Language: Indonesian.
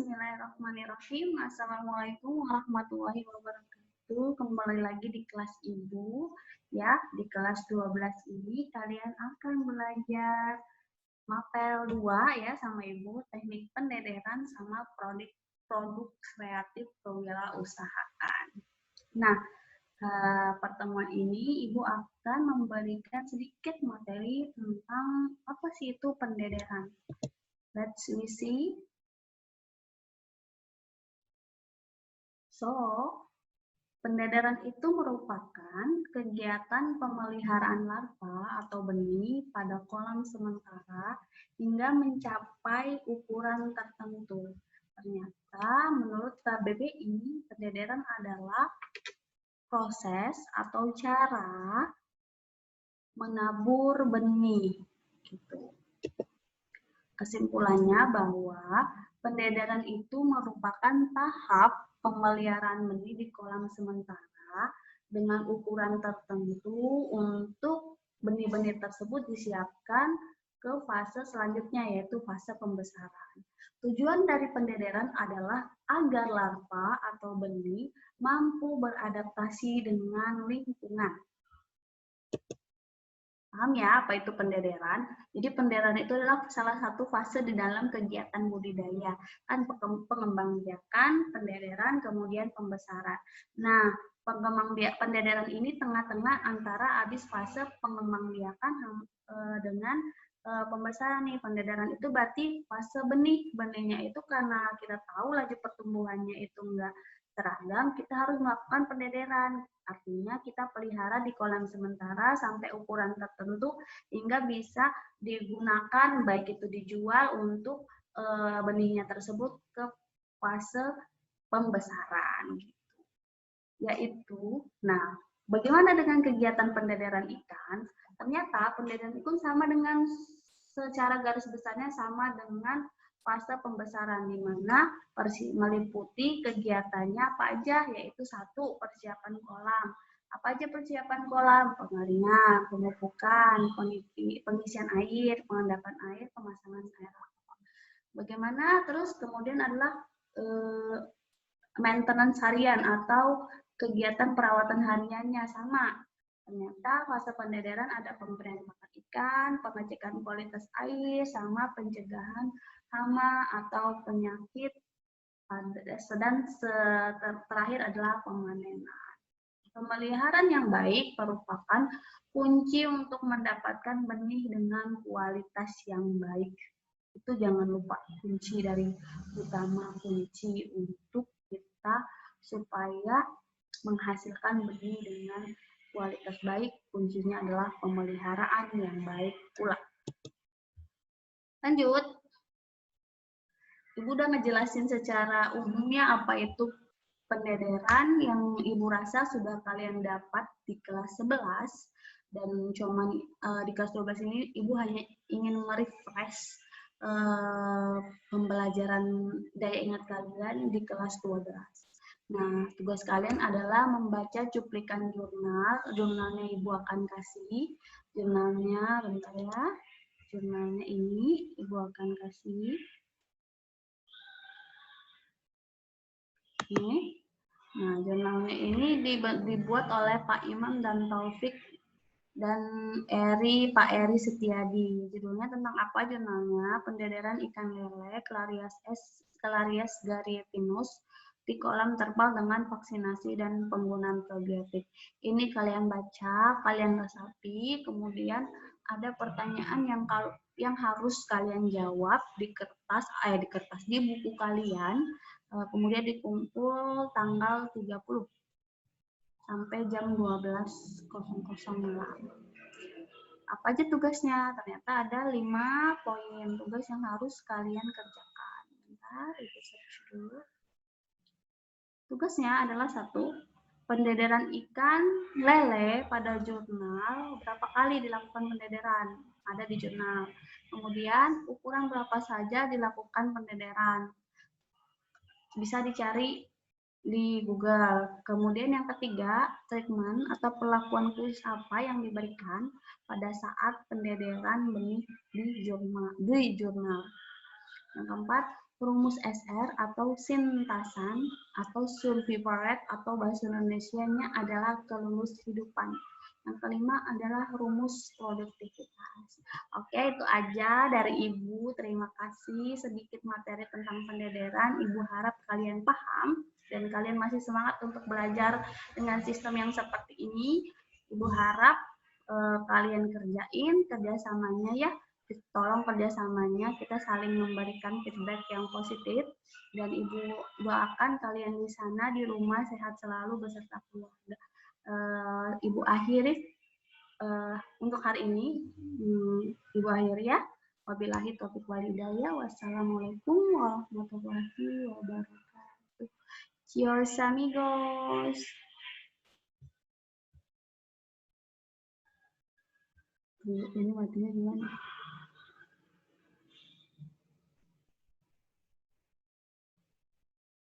Bismillahirrahmanirrahim. Assalamualaikum warahmatullahi wabarakatuh. Kembali lagi di kelas Ibu. Ya, di kelas 12 ini kalian akan belajar mapel 2 ya sama Ibu, teknik pendederan sama produk kreatif kewirausahaan. Nah, pertemuan ini Ibu akan memberikan sedikit materi tentang apa sih itu pendederan. Let's see. So, pendederan itu merupakan kegiatan pemeliharaan larva atau benih pada kolam sementara hingga mencapai ukuran tertentu. Ternyata menurut KBBI, pendederan adalah proses atau cara menabur benih. Gitu. Kesimpulannya bahwa pendederan itu merupakan tahap pemeliharaan benih di kolam sementara dengan ukuran tertentu untuk benih-benih tersebut disiapkan ke fase selanjutnya, yaitu fase pembesaran. Tujuan dari pendederan adalah agar larva atau benih mampu beradaptasi dengan lingkungan. Paham ya apa itu pendederan? Jadi pendederan itu adalah salah satu fase di dalam kegiatan budidaya. Kan pengembangbiakan, pendederan, kemudian pembesaran. Nah, pendederan ini tengah-tengah antara habis fase pengembangbiakan dengan pembesaran nih. Pendederan itu berarti fase benih. Benihnya itu karena kita tahu laju pertumbuhannya itu enggak seragam, kita harus melakukan pendederan. Artinya kita pelihara di kolam sementara sampai ukuran tertentu hingga bisa digunakan, baik itu dijual untuk benihnya tersebut ke fase pembesaran. Yaitu, nah, bagaimana dengan kegiatan pendederan ikan? Ternyata pendederan ikan sama dengan secara garis besarnya sama dengan fase pembesaran, di mana meliputi kegiatannya apa aja, yaitu 1. Persiapan kolam. Apa aja persiapan kolam? Pengeringan, pemupukan, pengisian air, pengendapan air, pemasangan air. Bagaimana? Terus kemudian adalah maintenance harian atau kegiatan perawatan hariannya sama. Ternyata fase pendederan ada pemberian makan ikan, pengecekan kualitas air, sama pencegahan hama atau penyakit, dan terakhir adalah pemanenan. Pemeliharaan yang baik merupakan kunci untuk mendapatkan benih dengan kualitas yang baik. Itu jangan lupa, kunci dari utama, kunci untuk kita supaya menghasilkan benih dengan kualitas baik, kuncinya adalah pemeliharaan yang baik pula. Lanjut. Ibu udah ngejelasin secara umumnya apa itu pendederan yang Ibu rasa sudah kalian dapat di kelas 11, dan cuman di kelas 12 ini Ibu hanya ingin merefresh pembelajaran daya ingat kalian di kelas 12. Nah, tugas kalian adalah membaca cuplikan jurnal. Jurnalnya Ibu akan kasih. Jurnalnya, bentar ya. Jurnalnya ini Ibu akan kasih. Ini. Nah, jurnalnya ini dibuat oleh Pak Imam dan Taufik dan Pak Eri Setiadi. Judulnya tentang apa jurnalnya? Pendederan ikan lele Clarias garietinus di kolam terpal dengan vaksinasi dan penggunaan probiotik. Ini kalian baca, kalian resapi, kemudian ada pertanyaan yang harus kalian jawab di buku kalian, kemudian dikumpul tanggal 30 sampai jam 12.00 malam. Apa aja tugasnya? Ternyata ada 5 poin tugas yang harus kalian kerjakan. Bentar, Ibu search dulu. Tugasnya adalah 1. Pendederan ikan lele pada jurnal, berapa kali dilakukan pendederan? Ada di jurnal. Kemudian ukuran berapa saja dilakukan pendederan? Bisa dicari di Google. Kemudian yang ketiga, treatment atau perlakuan khusus apa yang diberikan pada saat pendederan benih di jurnal. Yang keempat, Rumus SR atau sintasan atau survival rate atau bahasa Indonesianya adalah kelulus hidupan. Yang kelima adalah rumus produktivitas. Oke, itu aja dari Ibu. Terima kasih sedikit materi tentang pendederan. Ibu harap kalian paham dan kalian masih semangat untuk belajar dengan sistem yang seperti ini. Ibu harap kalian kerjain kerjasamanya ya. Tolong kerjasamanya, kita saling memberikan feedback yang positif, dan Ibu doakan kalian di sana di rumah sehat selalu beserta keluarga. Ibu akhiri untuk hari ini, Ibu akhiri ya. Wabillahi taufiq wal hidayah. Wassalamualaikum warahmatullahi wabarakatuh. Cheers amigos. Ini matinya gimana?